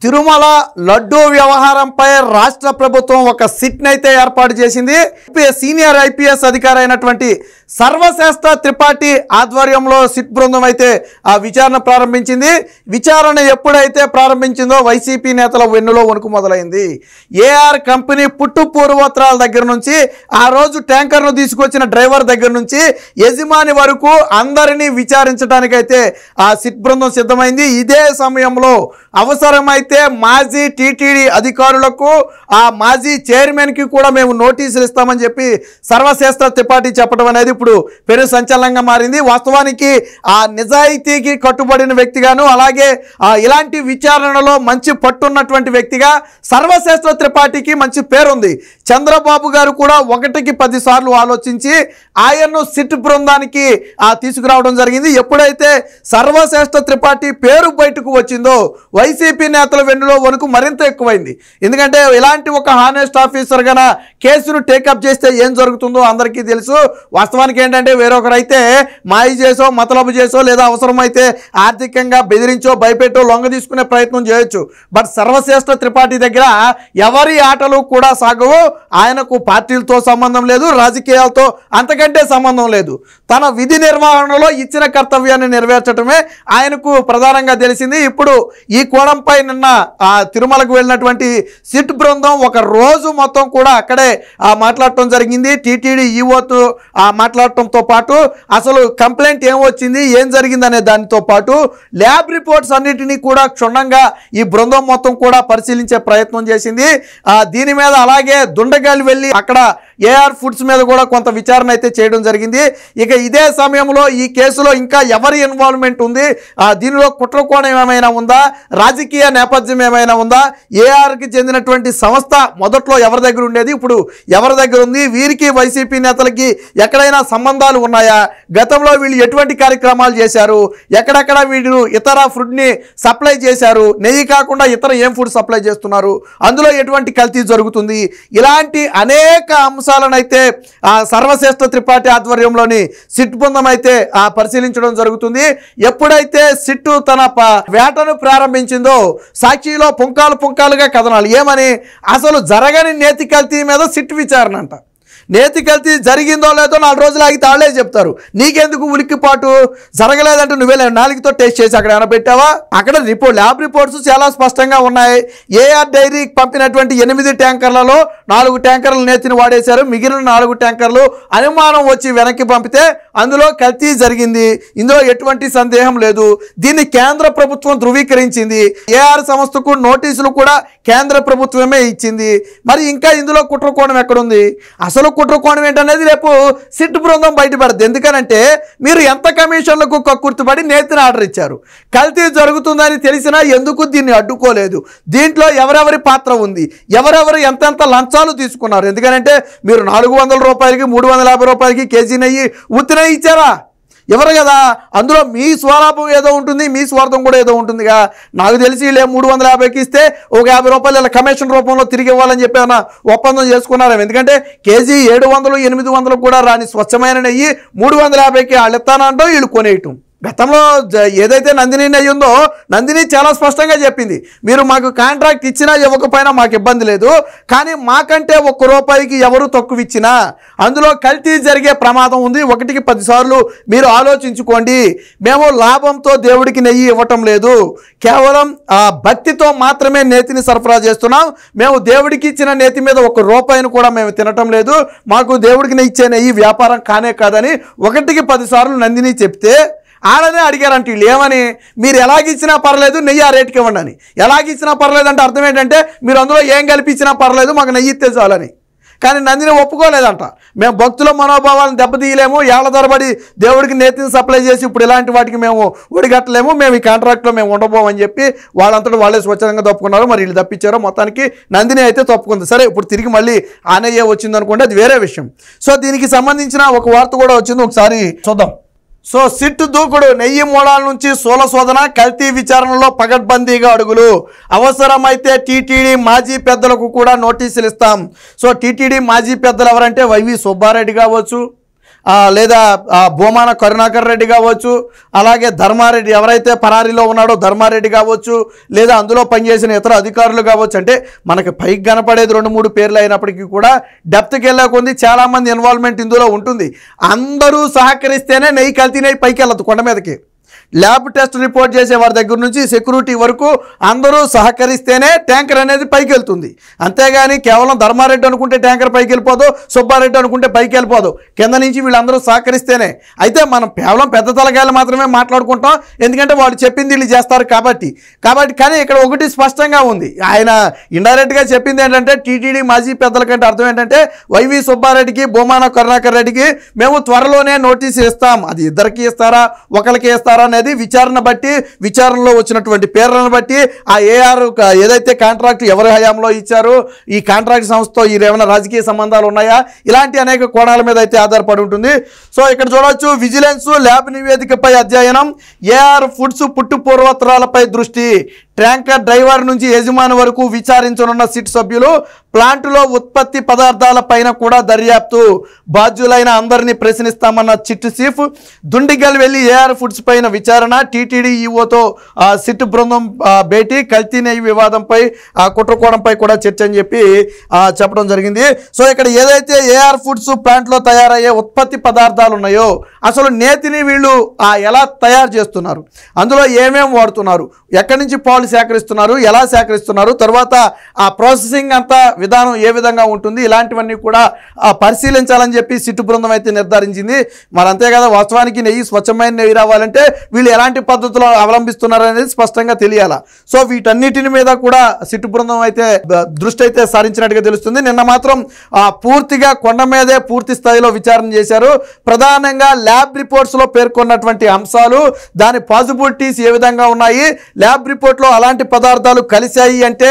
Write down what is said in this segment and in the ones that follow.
తిరుమల లడ్డూ వ్యవహారంపై రాష్ట్ర ప్రభుత్వం ఒక సిట్ని అయితే ఏర్పాటు చేసింది. సీనియర్ ఐపీఎస్ అధికారి అయినటువంటి సర్వశ్రేష్ఠ త్రిపాఠి ఆధ్వర్యంలో సిట్ బృందం అయితే ఆ విచారణ ప్రారంభించింది. విచారణ ఎప్పుడైతే ప్రారంభించిందో వైసీపీ నేతల వెన్నులో వణుకు మొదలైంది. ఏఆర్ కంపెనీ పుట్టు పూర్వోత్తరాల దగ్గర నుంచి, ఆ రోజు ట్యాంకర్ను తీసుకొచ్చిన డ్రైవర్ దగ్గర నుంచి యజమాని వరకు అందరినీ విచారించడానికైతే ఆ సిట్ బృందం సిద్ధమైంది. ఇదే సమయంలో అవసరమైతే మాజీ టీటీడీ అధికారులకు, ఆ మాజీ చైర్మన్కి కూడా మేము నోటీసులు ఇస్తామని చెప్పి సర్వశ్రేష్ఠ త్రిపాఠి చెప్పడం అనేది ఇప్పుడు పెను సంచలనంగా మారింది. వాస్తవానికి ఆ నిజాయితీకి కట్టుబడిన వ్యక్తిగాను, అలాగే ఇలాంటి విచారణలో మంచి పట్టున్నటువంటి వ్యక్తిగా సర్వశ్రేష్ఠ త్రిపాఠికి మంచి పేరుంది. చంద్రబాబు గారు కూడా 1కి 10 సార్లు ఆలోచించి ఆయన్ను సిట్ బృందానికి తీసుకురావడం జరిగింది. ఎప్పుడైతే సర్వశ్రేష్ఠ త్రిపాఠి పేరు బయటకు వచ్చిందో వైసీపీ నేతల వెన్నులో వణుకు మరింత ఎక్కువైంది. ఎందుకంటే ఇలాంటి ఒక హానెస్ట్ ఆఫీసర్ గన కేసును టేకప్ చేస్తే ఏం జరుగుతుందో అందరికీ తెలుసు. వాస్తవానికి ఏంటంటే వేరొకరైతే మాయ చేసో, మతలబు చేసో, లేదా అవసరమైతే ఆర్థికంగా బెదిరించో, భయపెట్టో లొంగ తీసుకునే ప్రయత్నం చేయొచ్చు. బట్ సర్వశ్రేష్ఠ త్రిపాఠి దగ్గర ఎవరి ఆటలు కూడా సాగవు. ఆయనకు పార్టీలతో సంబంధం లేదు, రాజకీయాలతో అంతకంటే సంబంధం లేదు. తన విధి నిర్వహణలో ఇచ్చిన కర్తవ్యాన్ని నెరవేర్చడమే ఆయనకు ప్రధానంగా తెలిసింది. ఇప్పుడు ఈ కోణంపై నిన్న తిరుమలకు వెళ్ళినటువంటి సిట్ బృందం ఒక రోజు మొత్తం కూడా అక్కడే మాట్లాడటం జరిగింది. టీటీడీ ఈవోతో మాట్లాడటంతో పాటు అసలు కంప్లైంట్ ఏమొచ్చింది, ఏం జరిగింది అనే దానితో పాటు ల్యాబ్ రిపోర్ట్స్ అన్నిటినీ కూడా క్షుణ్ణంగా ఈ బృందం మొత్తం కూడా పరిశీలించే ప్రయత్నం చేసింది. దీని మీద అలాగే దుండగాలు వెళ్ళి అక్కడ ఏఆర్ ఫుడ్స్ మీద కూడా కొంత విచారణ అయితే చేయడం జరిగింది. ఇక ఇదే సమయంలో ఈ కేసులో ఇంకా ఎవరి ఇన్వాల్వ్మెంట్ ఉంది, దీనిలో కుట్రకోణం ఏమైనా ఉందా, రాజకీయ నేపథ్యం ఏమైనా ఉందా, ఏఆర్కి చెందినటువంటి సంస్థ మొదట్లో ఎవరి దగ్గర ఉండేది, ఇప్పుడు ఎవరి దగ్గర ఉంది, వీరికి వైసీపీ నేతలకి ఎక్కడైనా సంబంధాలు ఉన్నాయా, గతంలో వీళ్ళు ఎటువంటి కార్యక్రమాలు చేశారు, ఎక్కడెక్కడ వీళ్ళు ఇతర ఫుడ్ని సప్లై చేశారు, నెయ్యి కాకుండా ఇతర ఏం ఫుడ్ సప్లై చేస్తున్నారు, అందులో ఎటువంటి కల్తీ జరుగుతుంది, ఇలాంటి అనేక అంశాలను అయితే సర్వశ్రేష్ఠ త్రిపాఠి ఆధ్వర్యంలోని సిట్ బృందం అయితే పరిశీలించడం జరుగుతుంది. ఎప్పుడైతే సిట్టు తన వేటను ప్రారంభించిందో సాక్షిలో పుంకాలుగా కథనాలు ఏమని, అసలు జరగని నేతి కల్తీ మీద సిట్ విచారణ అంట. నేతి కల్తీ జరిగిందో లేదో 4 రోజులు ఆగితే వాళ్ళే చెప్తారు. నీకెందుకు ఉలిక్కిపాటు, జరగలేదంటే నువ్వే నాలుగుతో టెస్ట్ చేసి అక్కడ ఏమైనా పెట్టావా? అక్కడ ల్యాబ్ రిపోర్ట్స్ చాలా స్పష్టంగా ఉన్నాయి. ఏఆర్ డైరీకి పంపినటువంటి 8 ట్యాంకర్లలో 4 ట్యాంకర్లు నేతిని వాడేశారు, మిగిలిన 4 ట్యాంకర్లు అనుమానం వచ్చి వెనక్కి పంపితే అందులో కల్తీ జరిగింది. ఇందులో ఎటువంటి సందేహం లేదు. దీన్ని కేంద్ర ప్రభుత్వం ధృవీకరించింది. ఏఆర్ సంస్థకు నోటీసులు కూడా కేంద్ర ప్రభుత్వమే ఇచ్చింది. మరి ఇంకా ఇందులో కుట్రకోణం ఎక్కడుంది, అసలు కుట్రకోణం ఏంటనేది రేపు సిట్ బృందం బయటపడుతుంది. ఎందుకనంటే మీరు ఎంత కమిషన్లకు కక్కుర్తిపడి నేతిని ఆర్డర్ ఇచ్చారు, కల్తీ జరుగుతుందని తెలిసినా ఎందుకు దీన్ని అడ్డుకోలేదు, దీంట్లో ఎవరెవరి పాత్ర ఉంది, ఎవరెవరు ఎంతెంత లంచాలు తీసుకున్నారు. ఎందుకంటే మీరు 400 రూపాయలకి 350 రూపాయలకి కేజీ నెయ్యి ఉత్తిన ఇచ్చారా, ఎవరు కదా, అందులో మీ స్వలాభం ఏదో ఉంటుంది, మీ స్వార్థం కూడా ఏదో ఉంటుందిగా. నాకు తెలిసి వీళ్ళే 350కి ఇస్తే ఒక 50 రూపాయలు ఇలా కమిషన్ రూపంలో తిరిగి ఇవ్వాలని చెప్పి ఏమైనా ఒప్పందం చేసుకున్నారేమో. ఎందుకంటే కేజీ 700 800 కూడా రాని స్వచ్ఛమైన నెయ్యి 350కి వాళ్ళు ఇస్తానంటూ వీళ్ళు కొనేయటం. గతంలో ఏదైతే నందిని నెయ్యి ఉందో నందిని చాలా స్పష్టంగా చెప్పింది, మీరు మాకు కాంట్రాక్ట్ ఇచ్చినా ఇవ్వకపోయినా మాకు ఇబ్బంది లేదు, కానీ మాకంటే 1 రూపాయికి ఎవరు తక్కువ ఇచ్చినా అందులో కల్తీ జరిగే ప్రమాదం ఉంది, 1కి 10 సార్లు మీరు ఆలోచించుకోండి, మేము లాభంతో దేవుడికి నెయ్యి ఇవ్వటం లేదు, కేవలం భక్తితో మాత్రమే నేతిని సరఫరా చేస్తున్నాం, మేము దేవుడికి ఇచ్చిన నేతి మీద 1 రూపాయిని కూడా మేము తినటం లేదు, మాకు దేవుడికి ఇచ్చే నెయ్యి వ్యాపారం కానే కాదని 1కి 10 సార్లు నందిని చెప్తే ఆడనే అడిగారంట వీళ్ళు ఏమని, మీరు ఎలాగిచ్చినా పర్లేదు నెయ్యి ఆ రేటుకి ఇవ్వండి అని. ఎలాగిచ్చినా పర్లేదు అంటే అర్థం ఏంటంటే మీరు అందులో ఏం కలిపించినా పర్లేదు, మాకు నెయ్యి ఇస్తే చాలని. కానీ నందిని ఒప్పుకోలేదంట. మేము భక్తుల మనోభావాలను దెబ్బతీయలేము, ఏళ్ల తరబడి దేవుడికి నేతిని సప్లై చేసి ఇప్పుడు ఇలాంటి వాటికి మేము ఒడిగట్టలేము, మేము ఈ కాంట్రాక్ట్లో మేము ఉండబోమని చెప్పి వాళ్ళంతటా వాళ్ళే స్వచ్ఛందంగా తప్పుకున్నారు. మరి వీళ్ళు తప్పించారో మొత్తానికి నందిని అయితే తప్పుకుంది. సరే, ఇప్పుడు తిరిగి మళ్ళీ ఆనయ్య వచ్చింది అనుకోండి, అది వేరే విషయం. సో దీనికి సంబంధించిన ఒక వార్త కూడా వచ్చింది, ఒకసారి చూద్దాం. సో సిట్ దూకుడు, నెయ్యి మూలాల నుంచి సోల శోధన, కల్తీ విచారణలో పగడ్బందీగా అడుగులు, అవసరమైతే టీటీడీ మాజీ పెద్దలకు కూడా నోటీసులు ఇస్తాం. సో టీటీడీ మాజీ పెద్దలు ఎవరంటే వైవి సుబ్బారెడ్డి కావచ్చు, లేదా భూమాన కరుణాకర్ రెడ్డి కావచ్చు, అలాగే ధర్మారెడ్డి ఎవరైతే పరారీలో ఉన్నాడో ధర్మారెడ్డి కావచ్చు, లేదా అందులో పనిచేసిన ఇతర అధికారులు కావచ్చు. అంటే మనకి పైకి కనపడేది 2-3 పేర్లు అయినప్పటికీ కూడా డెప్త్కి వెళ్ళే కొంది చాలామంది ఇన్వాల్వ్మెంట్ ఇందులో ఉంటుంది. అందరూ సహకరిస్తేనే నెయ్యి కల్తీ నెయ్యి పైకి వెళ్ళదు కొండ మీదకి. ల్యాబ్ టెస్ట్ రిపోర్ట్ చేసే వారి దగ్గర నుంచి సెక్యూరిటీ వరకు అందరూ సహకరిస్తేనే ట్యాంకర్ అనేది పైకి వెళ్తుంది. అంతేగాని కేవలం ధర్మారెడ్డి అనుకుంటే ట్యాంకర్ పైకి వెళ్ళిపోదు, సుబ్బారెడ్డి అనుకుంటే పైకి వెళ్ళిపోదు. కింద నుంచి వీళ్ళందరూ సహకరిస్తేనే. అయితే మనం కేవలం పెద్ద తలకాయలు మాత్రమే మాట్లాడుకుంటాం, ఎందుకంటే వాళ్ళు చెప్పింది వీళ్ళు చేస్తారు కాబట్టి. కానీ ఇక్కడ ఒకటి స్పష్టంగా ఉంది. ఆయన ఇండైరెక్ట్గా చెప్పింది ఏంటంటే టీటీడీ మాజీ పెద్దల కంటే అర్థం ఏంటంటే వైవి సుబ్బారెడ్డికి భూమాన కరుణాకర్ రెడ్డికి మేము త్వరలోనే నోటీసు ఇస్తాం. అది ఇద్దరికి ఇస్తారా ఒకరికి ఇస్తారా అనేది విచారణలో వచ్చినటువంటి పేర్లను బట్టి ఆ ఏఆర్ ఏదైతే కాంట్రాక్ట్ ఎవరి హయాంలో ఇచ్చారో ఈ కాంట్రాక్ట్ సంస్థతో ఏమైనా రాజకీయ సంబంధాలు ఉన్నాయా, ఇలాంటి అనేక కోణాల మీద అయితే ఆధారపడి ఉంటుంది. సో ఇక్కడ చూడవచ్చు, విజిలెన్స్ ల్యాబ్ నివేదికపై అధ్యయనం, ఏఆర్ ఫుడ్స్ పుట్టు పూర్వోత్తరాలపై దృష్టి, ట్యాంకర్ డ్రైవర్ నుంచి యజమాని వరకు విచారించనున్న సిట్ సభ్యులు, ప్లాంటులో ఉత్పత్తి పదార్థాల పైన కూడా దర్యాప్తు, బాధ్యులైన అందరినీ ప్రశ్నిస్తామన్న చిట్ చీఫ్, దుండిగల్ వెళ్లి ఏఆర్ ఫుడ్స్ పైన విచారణ, టీటీడీ ఈఓతో సిట్ బృందం భేటీ, కల్తీ నెయ్యి వివాదంపై కుట్రకోణంపై కూడా చర్చ అని చెప్పి చెప్పడం జరిగింది. సో ఇక్కడ ఏదైతే ఏఆర్ ఫుడ్స్ ప్లాంట్లో తయారయ్యే ఉత్పత్తి పదార్థాలు ఉన్నాయో అసలు నేతిని వీళ్ళు ఎలా తయారు చేస్తున్నారు, అందులో ఏమేమి వాడుతున్నారు, ఎక్కడి నుంచి పాలు సేకరిస్తున్నారు, ఎలా సేకరిస్తున్నారు, తర్వాత ఆ ప్రాసెసింగ్ అంతా విధానం ఏ విధంగా ఉంటుంది, ఇలాంటివన్నీ కూడా పరిశీలించాలని చెప్పి సిట్టు బృందం అయితే నిర్ధారించింది. మరి అంతే కదా, వాస్తవానికి నెయ్యి స్వచ్ఛమైన నెయ్యి రావాలంటే వీళ్ళు ఎలాంటి పద్ధతులు అవలంబిస్తున్నారు అనేది స్పష్టంగా తెలియాలా. సో వీటన్నిటిని మీద కూడా సిట్టు బృందం అయితే దృష్టి అయితే సారించినట్టుగా తెలుస్తుంది. నిన్న మాత్రం పూర్తిగా కొండ మీదే పూర్తి స్థాయిలో విచారణ చేశారు. ప్రధానంగా ల్యాబ్ రిపోర్ట్స్లో పేర్కొన్నటువంటి అంశాలు, దాని పాజిబిలిటీస్ ఏ విధంగా ఉన్నాయి, ల్యాబ్ రిపోర్ట్లో అలాంటి పదార్థాలు కలిశాయి అంటే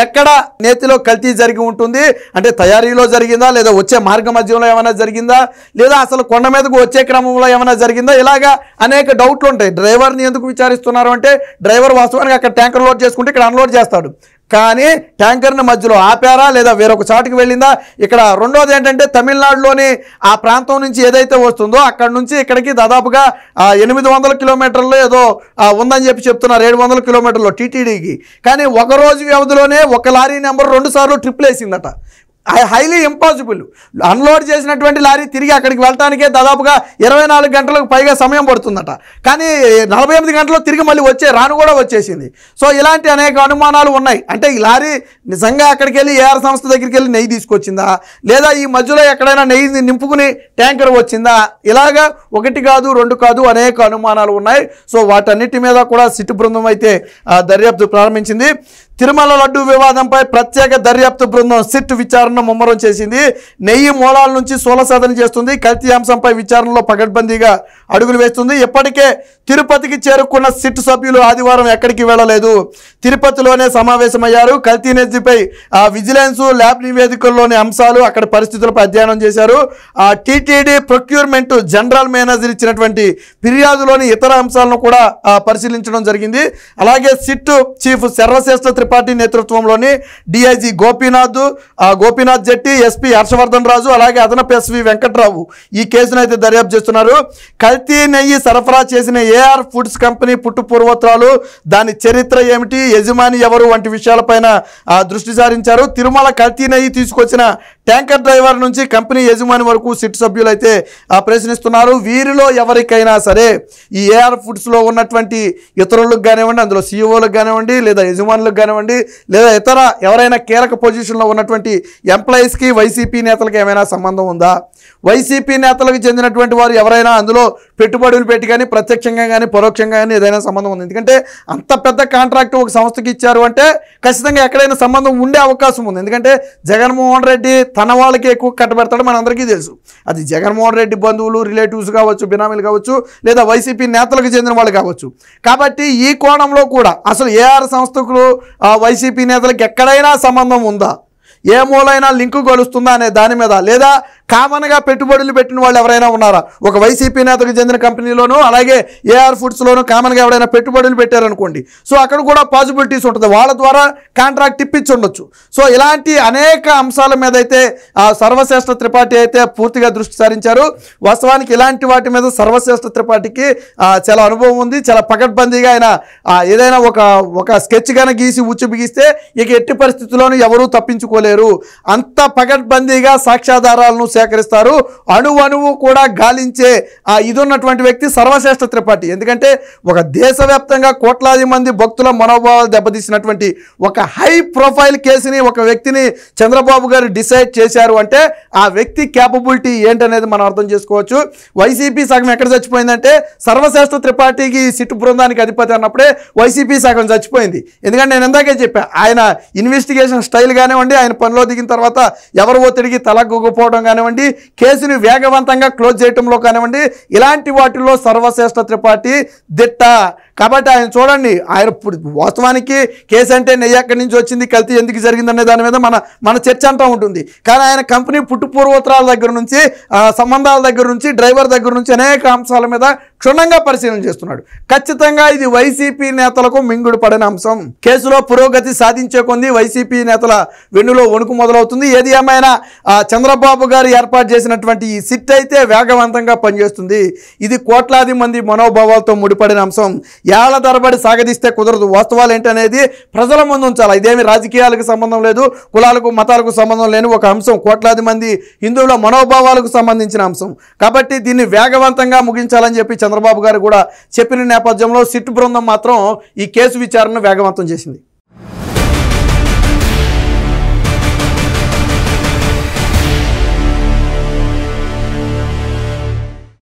ఎక్కడ నేతిలో కల్తీ జరిగి ఉంటుంది, అంటే తయారీలో జరిగిందా, లేదా వచ్చే మార్గ మధ్యంలో ఏమైనా జరిగిందా, లేదా అసలు కొండ మీదకు వచ్చే క్రమంలో ఏమైనా జరిగిందా, ఇలాగా అనేక డౌట్లు ఉంటాయి. డ్రైవర్ని ఎందుకు విచారిస్తున్నారు అంటే డ్రైవర్ వాస్తవానికి అక్కడ ట్యాంకర్ లోడ్ చేసుకుంటే ఇక్కడ అన్లోడ్ చేస్తాడు, కానీ ట్యాంకర్ని మధ్యలో ఆపారా లేదా వేరొక చాటుకు వెళ్ళిందా. ఇక్కడ రెండోది ఏంటంటే తమిళనాడులోని ఆ ప్రాంతం నుంచి ఏదైతే వస్తుందో అక్కడ నుంచి ఇక్కడికి దాదాపుగా 800 కిలోమీటర్లు ఏదో ఉందని చెప్పి చెప్తున్నారు, 700 కిలోమీటర్లు టీటీడీకి. కానీ ఒక రోజు వ్యవధిలోనే ఒక లారీ నెంబర్ 2 సార్లు ట్రిప్లు వేసిందట. Highly impossible. అన్లోడ్ చేసినటువంటి లారీ తిరిగి అక్కడికి వెళ్ళటానికే దాదాపుగా 24 గంటలకు పైగా సమయం పడుతుందట, కానీ 48 గంటల్లో తిరిగి మళ్ళీ రాను కూడా వచ్చేసింది. సో ఇలాంటి అనేక అనుమానాలు ఉన్నాయి. అంటే ఈ లారీ నిజంగా అక్కడికి వెళ్ళి ఏఆర్ సంస్థ దగ్గరికి వెళ్ళి నెయ్యి తీసుకొచ్చిందా, లేదా ఈ మధ్యలో ఎక్కడైనా నెయ్యి నింపుకుని ట్యాంకర్ వచ్చిందా, ఇలాగా 1 కాదు 2 కాదు అనేక అనుమానాలు ఉన్నాయి. సో వాటన్నిటి మీద కూడా సిట్ బృందం అయితే దర్యాప్తు ప్రారంభించింది. తిరుమల లడ్డు వివాదంపై ప్రత్యేక దర్యాప్తు బృందం సిట్ విచారణ ముమ్మరం చేసింది. నెయ్యి మూలాల నుంచి సోలసాధన చేస్తుంది, కల్తీ అంశంపై విచారణలో పకడ్బందీగా అడుగులు వేస్తుంది. ఇప్పటికే తిరుపతికి చేరుకున్న సిట్ సభ్యులు ఆదివారం ఎక్కడికి వెళ్ళలేదు, తిరుపతిలోనే సమావేశమయ్యారు. కల్తీ నెయ్యిపై విజిలెన్స్ ల్యాబ్ నివేదికల్లోని అంశాలు, అక్కడ పరిస్థితులపై అధ్యయనం చేశారు. టీటీడీ ప్రొక్యూర్మెంట్ జనరల్ మేనేజర్ ఇచ్చినటువంటి ఫిర్యాదులోని ఇతర అంశాలను కూడా పరిశీలించడం జరిగింది. అలాగే సిట్ చీఫ్ సర్వశ్రేష్ఠ త్రిపాఠి నేతృత్వంలోని డిఐజీ గోపీనాథ్ జెట్టి, ఎస్పీ హర్షవర్ధన్ రాజు, అలాగే అదనపు ఎస్వి వెంకట్రావు ఈ కేసును అయితే దర్యాప్తు చేస్తున్నారు. కల్తీ నెయ్యి సరఫరా చేసిన ఏఆర్ ఫుడ్స్ కంపెనీ పుట్టు పూర్వోత్తరాలు, దాని చరిత్ర ఏమిటి, యజమాని ఎవరు వంటి విషయాలపైన దృష్టి సారించారు. తిరుమల కల్తీ నెయ్యి తీసుకొచ్చిన ట్యాంకర్ డ్రైవర్ నుంచి కంపెనీ యజమాని వరకు సిట్ సభ్యులు అయితే ప్రశ్నిస్తున్నారు. వీరిలో ఎవరికైనా సరే ఈ ఏఆర్ ఫుడ్స్లో ఉన్నటువంటి ఇతరులకు కానివ్వండి, అందులో సీఈఓలకు కానివ్వండి, లేదా యజమానులకు కానివ్వండి, లేదా ఇతర ఎవరైనా కీలక పొజిషన్లో ఉన్నటువంటి ఎంప్లాయీస్కి వైసీపీ నేతలకు ఏమైనా సంబంధం ఉందా, వైసీపీ నేతలకు చెందినటువంటి వారు ఎవరైనా అందులో పెట్టుబడులు పెట్టి కానీ ప్రత్యక్షంగా కానీ పరోక్షంగా కానీ ఏదైనా సంబంధం ఉంది. ఎందుకంటే అంత పెద్ద కాంట్రాక్ట్ ఒక సంస్థకి ఇచ్చారు అంటే ఖచ్చితంగా ఎక్కడైనా సంబంధం ఉండే అవకాశం ఉంది. ఎందుకంటే జగన్మోహన్ రెడ్డి తన వాళ్ళకి ఎక్కువ కట్టబెడతాడు, మనందరికీ తెలుసు. అది జగన్మోహన్ రెడ్డి బంధువులు, రిలేటివ్స్ కావచ్చు, బినామీలు కావచ్చు, లేదా వైసీపీ నేతలకు చెందిన వాళ్ళు కావచ్చు. కాబట్టి ఈ కోణంలో కూడా అసలు ఏఆర్ సంస్థకు వైసీపీ నేతలకు ఎక్కడైనా సంబంధం ఉందా, ఏ మూలైనా లింకు గొలుస్తుందా అనే దాని మీద, లేదా కామన్గా పెట్టుబడులు పెట్టిన వాళ్ళు ఎవరైనా ఉన్నారా, ఒక వైసీపీ నేతకు చెందిన కంపెనీలోనూ అలాగే ఏఆర్ ఫుడ్స్లోనూ కామన్గా ఎవరైనా పెట్టుబడులు పెట్టారనుకోండి, సో అక్కడ కూడా పాసిబిలిటీస్ ఉంటుంది, వాళ్ళ ద్వారా కాంట్రాక్ట్ ఇప్పించి ఉండొచ్చు. సో ఇలాంటి అనేక అంశాల మీద అయితే సర్వశ్రేష్ఠ త్రిపాఠి అయితే పూర్తిగా దృష్టి సారించారు. వాస్తవానికి ఇలాంటి వాటి మీద సర్వశ్రేష్ఠ త్రిపాఠికి చాలా అనుభవం ఉంది. చాలా పకడ్బందీగా ఆయన ఏదైనా ఒక స్కెచ్ కనుక గీసి ఉచ్చు బిగిస్తే ఇక ఎట్టి పరిస్థితుల్లోనూ ఎవరూ తప్పించుకోలేరు. అంత పకడ్బందీగా సాక్ష్యాధారాలను సేకరిస్తారు. అణువు కూడా గాలించే ఇది ఉన్నటువంటి వ్యక్తి సర్వశ్రేష్ఠ త్రిపాఠి. ఎందుకంటే ఒక దేశవ్యాప్తంగా కోట్లాది మంది భక్తుల మనోభావాలు దెబ్బతీసినటువంటి ఒక హై ప్రొఫైల్ కేసుని ఒక వ్యక్తిని చంద్రబాబు గారు డిసైడ్ చేశారు అంటే ఆ వ్యక్తి క్యాపబిలిటీ ఏంటనేది మనం అర్థం చేసుకోవచ్చు. వైసీపీ సగం ఎక్కడ చచ్చిపోయిందంటే సర్వశ్రేష్ఠ త్రిపాఠికి సిట్టు బృందానికి అధిపతి అన్నప్పుడే వైసీపీ సగం చచ్చిపోయింది. ఎందుకంటే నేను ఇందాకే చెప్పాను, ఆయన ఇన్వెస్టిగేషన్ స్టైల్ కానివ్వండి, ఆయన పనిలో దిగిన తర్వాత ఎవరు ఒత్తిడికి తలగొగ్గిపోవడం కానివ్వండి, కేసుని వేగవంతంగా క్లోజ్ చేయడంలో కానివ్వండి, ఇలాంటి వాటిల్లో సర్వశ్రేష్ఠ త్రిపాఠి దిట్ట. కాబట్టి ఆయన చూడండి, ఆయన వాస్తవానికి కేసు అంటే నెయ్యి ఎక్కడి నుంచి వచ్చింది, కల్తీ ఎందుకు జరిగిందనే దాని మీద మన చర్చ అంటూ ఉంటుంది. కానీ ఆయన కంపెనీ పుట్టుపూర్వోత్తరాల దగ్గర నుంచి, సంబంధాల దగ్గర నుంచి, డ్రైవర్ దగ్గర నుంచి అనేక అంశాల మీద క్షుణ్ణంగా పరిశీలన చేస్తున్నాడు. ఖచ్చితంగా ఇది వైసీపీ నేతలకు మింగుడు పడిన అంశం. కేసులో పురోగతి సాధించే కొంది వైసీపీ నేతల వెన్నులో వణుకు మొదలవుతుంది. ఏది ఏమైనా చంద్రబాబు గారు ఏర్పాటు చేసినటువంటి ఈ సిట్ అయితే వేగవంతంగా పనిచేస్తుంది. ఇది కోట్లాది మంది మనోభావాలతో ముడిపడిన అంశం. ఏళ్ల తరబడి సాగదీస్తే కుదరదు. వాస్తవాలు ఏంటనేది ప్రజల ముందు ఉంచాలి. ఇదేమి రాజకీయాలకు సంబంధం లేదు, కులాలకు మతాలకు సంబంధం లేని ఒక అంశం, కోట్లాది మంది హిందువుల మనోభావాలకు సంబంధించిన అంశం. కాబట్టి దీన్ని వేగవంతంగా ముగించాలని చెప్పి చంద్రబాబు గారు కూడా చెప్పిన నేపథ్యంలో సిట్ బృందం మాత్రం ఈ కేసు విచారణను వేగవంతం చేసింది.